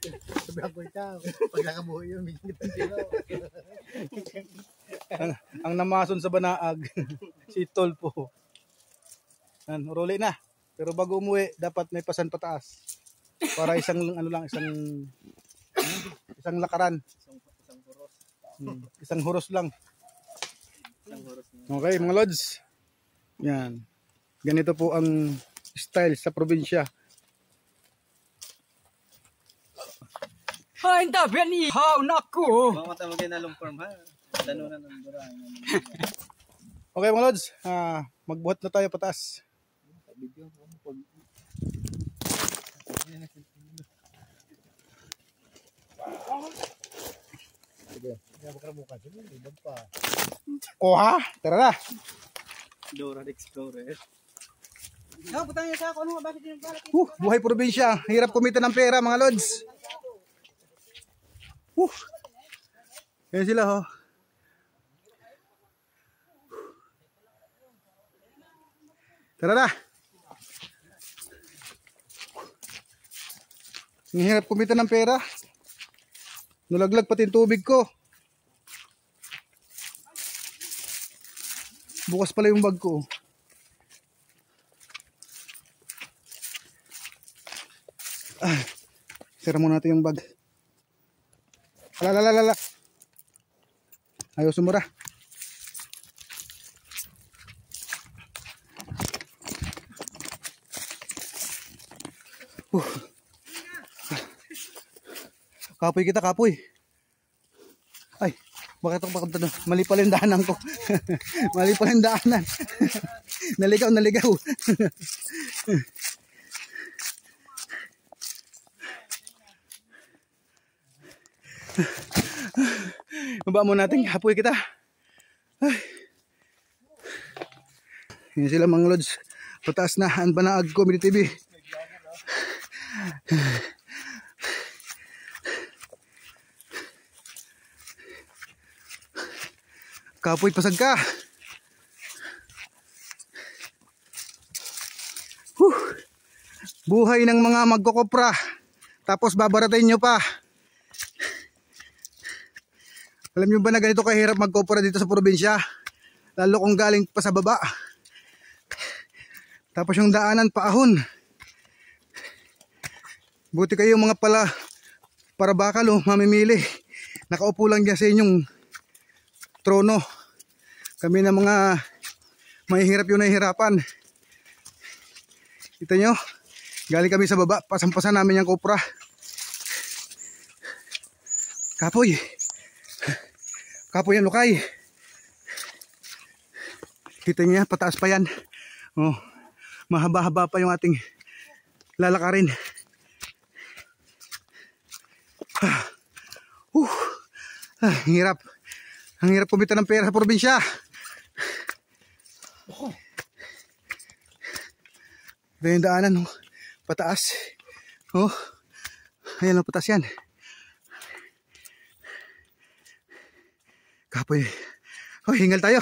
Sabi ako ikaw, pag nakabuhay yun, may kilo. Ang namason sa Banaag, si Tolpo. Yan, ruli na. Pero bago umuwi, dapat may pasan pataas. Para isang lakaran. Isang huros lang. Okay, mga lods. Yan. Ganito po ang style sa probinsya. Ay, dabi ni how nako. Mga matawagin na long form ha. Tanunan ng buray. Okay mga lods, magbuhat na tayo pataas. Video ko pag sige, kaya baka bukas yun, ibang pa. Oh ha, tara na. Dora Explorer. No, putang niya sa ako ano ba din balak. Buhay probinsya, hirap kumita ng pera mga lods. Yan sila ho. Tara na. Ang hirap kumita ng pera. Nalaglag pati yung tubig ko. Bukas pala yung bag ko. Sira muna natin yung bag. Alalala. Ayaw sumura. Kapoy kita, kapoy. Ay, bakit ako bakit mali pala yung daanan ko. Mali pala yung daanan. Naligaw. Baba mo natin, kapoy kita. Ay. Yan sila mga lods. Pataas na ang Banaag Comedy TV. Kapoy, pasag ka. Buhay ng mga magkokopra. Tapos babaratin nyo pa. Alam nyo ba na ganito kahirap magkopra dito sa probinsya? Lalo kung galing pa sa baba. Tapos yung daanan paahon. Buti kayo mga para bakal mamimili. Nakaupo lang dyan sa inyong trono. Kami na mga mahihirap yung nahihirapan. Kita nyo, galing kami sa baba, pasampasan namin yung kopra. Kapoy yan, lukay. Kita nyo yan, pataas pa yan. Oh, mahaba-haba pa yung ating lalakarin. Hirap. Ang hirap kumita ng pera sa probinsya. Ito yung daanan, pataas. Ayan, pataas yan. Kapoy. Hingal tayo.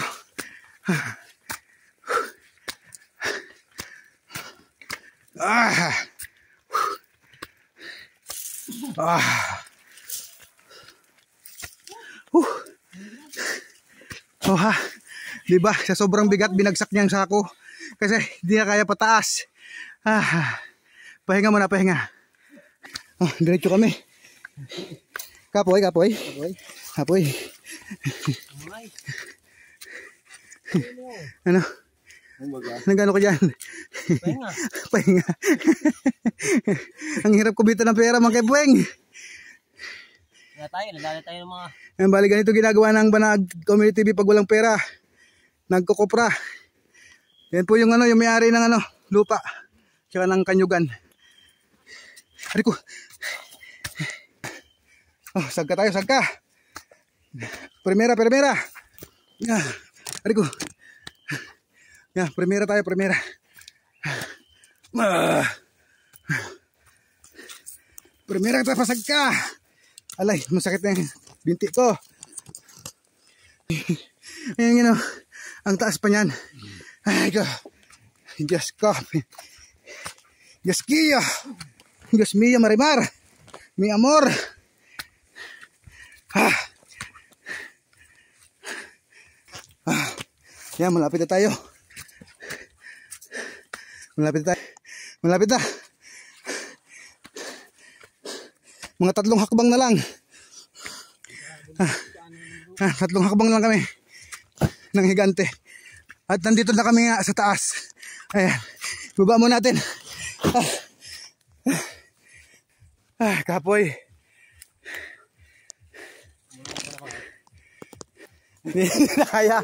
Diba, sa sobrang bigat binagsak niya ang sako kasi hindi na kaya pataas. Pahinga muna, pahinga. Diretso kami. Kapoy. Ano? Nagano ko dyan? Pahinga. Ang hirap kumita ng pera mga kaibueng. Nadali tayo ng mga. Bali ganito ginagawa ng Banaag Comedy TV pag walang pera. Nagkokopra. Yan po yung yung may-ari ng lupa. Tsaka ng kanyugan. Ariko. Sagka tayo, sagka. Primera. Ariko. Primera tayo, primera. Primera tayo, pasagka. Alay, masakit na yung binti ko. Ayan ang taas pa niyan. Ay ko. Diyos ko. Diyos kiyo. Diyos miyo marimar. Mi amor. Yan, malapit na tayo. Malapit na tayo. Malapit na. Mga 3 hakbang na lang. 3 hakbang lang kami ng higante. At nandito na kami nga sa taas. Ayan. Baba mo natin. Kapoy. Hindi na kaya.